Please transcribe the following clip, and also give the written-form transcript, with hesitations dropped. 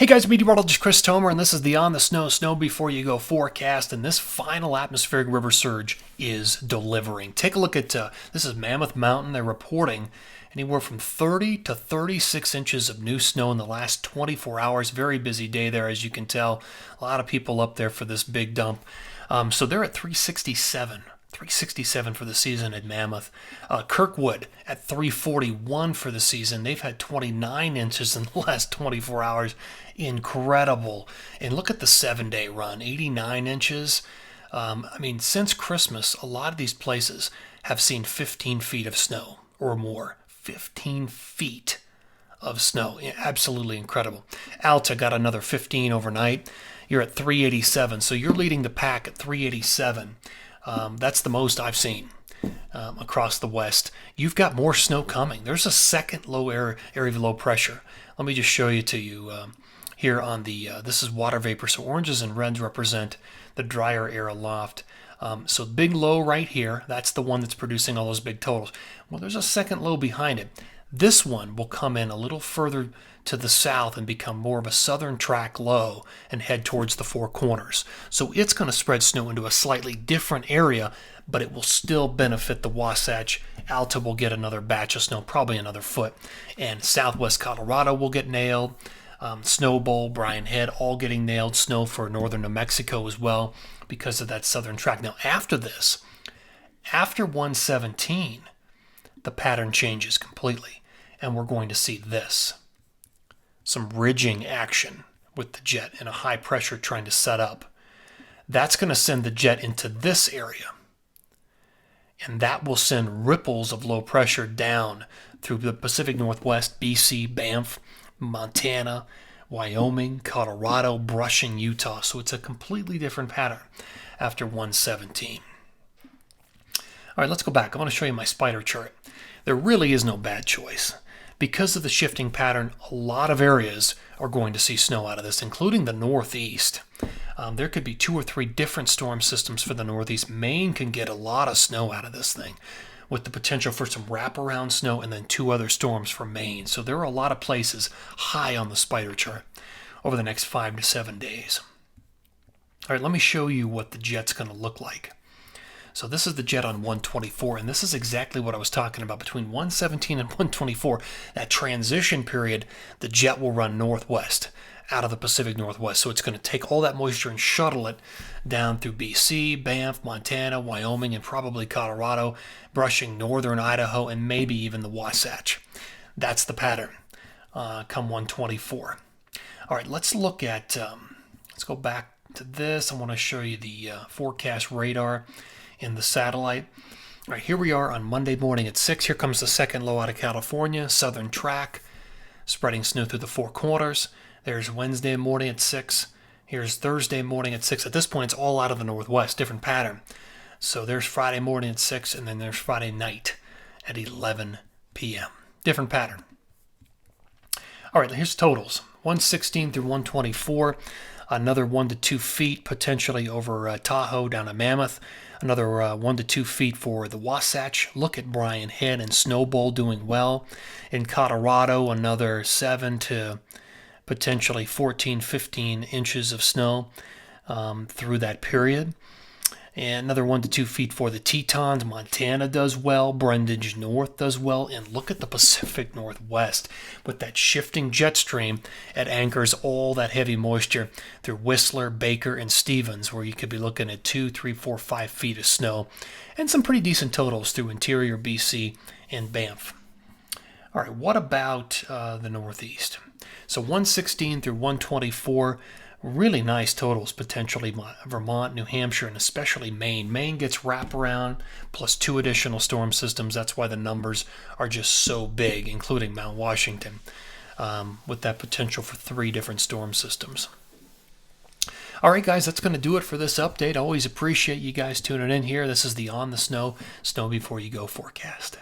Hey guys, meteorologist Chris Tomer, and this is the On the Snow, Snow Before You Go forecast, and this final atmospheric river surge is delivering. Take a look at, this is Mammoth Mountain. They're reporting anywhere from 30 to 36 inches of new snow in the last 24 hours. Very busy day there, as you can tell. A lot of people up there for this big dump. So they're at 367 for the season at Mammoth. Kirkwood at 341 for the season. They've had 29 inches in the last 24 hours. Incredible. And look at the 7-day run, 89 inches. Since Christmas, a lot of these places have seen 15 feet of snow or more. 15 feet of snow. Absolutely incredible. Alta got another 15 overnight. You're at 387, so you're leading the pack at 387. That's the most I've seen across the west. You've got more snow coming. There's a second low area of low pressure. Let me just show you to you here on the, this is water vapor. So oranges and reds represent the drier air aloft. So big low right here, that's the one that's producing all those big totals. Well, there's a second low behind it. This one will come in a little further to the south and become more of a southern track low and head towards the Four Corners. So it's going to spread snow into a slightly different area, but it will still benefit the Wasatch. Alta will get another batch of snow, probably another foot. And southwest Colorado will get nailed. Snowbowl, Brian Head, all getting nailed. Snow for northern New Mexico as well because of that southern track. Now after this, after 117, the pattern changes completely. And we're going to see this. Some ridging action with the jet and a high pressure trying to set up. That's going to send the jet into this area. And that will send ripples of low pressure down through the Pacific Northwest, BC, Banff, Montana, Wyoming, Colorado, brushing Utah. So it's a completely different pattern after 117. All right, let's go back. I want to show you my spider chart. There really is no bad choice. Because of the shifting pattern, a lot of areas are going to see snow out of this, including the Northeast. There could be 2 or 3 different storm systems for the Northeast. Maine can get a lot of snow out of this thing, with the potential for some wraparound snow and then 2 other storms for Maine. So there are a lot of places high on the spider chart over the next 5 to 7 days. All right, let me show you what the jet's going to look like. So this is the jet on 124, and this is exactly what I was talking about. Between 117 and 124, that transition period, the jet will run northwest out of the Pacific Northwest. So it's going to take all that moisture and shuttle it down through BC, Banff, Montana, Wyoming, and probably Colorado, brushing northern Idaho and maybe even the Wasatch. That's the pattern come 124. All right, let's look at, let's go back to this. I want to show you the forecast radar in the satellite. All right, here we are on Monday morning at 6. Here comes the second low out of California, southern track, spreading snow through the Four Corners. There's Wednesday morning at 6. Here's Thursday morning at 6. At this point, it's all out of the Northwest, different pattern. So there's Friday morning at 6, and then there's Friday night at 11 p.m. Different pattern. All right, here's totals. 116 through 124. Another 1 to 2 feet potentially over Tahoe down to Mammoth. Another 1 to 2 feet for the Wasatch. Look at Brian Head and Snowbowl doing well. In Colorado, another 7 to potentially 14, 15 inches of snow through that period. And another 1 to 2 feet for the Tetons. Montana does well. Brundage North does well. And look at the Pacific Northwest with that shifting jet stream. It anchors all that heavy moisture through Whistler, Baker, and Stevens, where you could be looking at 2, 3, 4, 5 feet of snow. And some pretty decent totals through interior BC and Banff. All right, what about the Northeast? So 116 through 124. Really nice totals, potentially Vermont, New Hampshire, and especially Maine. Maine gets wraparound plus 2 additional storm systems. That's why the numbers are just so big, including Mount Washington, with that potential for 3 different storm systems. All right, guys, that's going to do it for this update. I always appreciate you guys tuning in here. This is the On the Snow, Snow Before You Go forecast.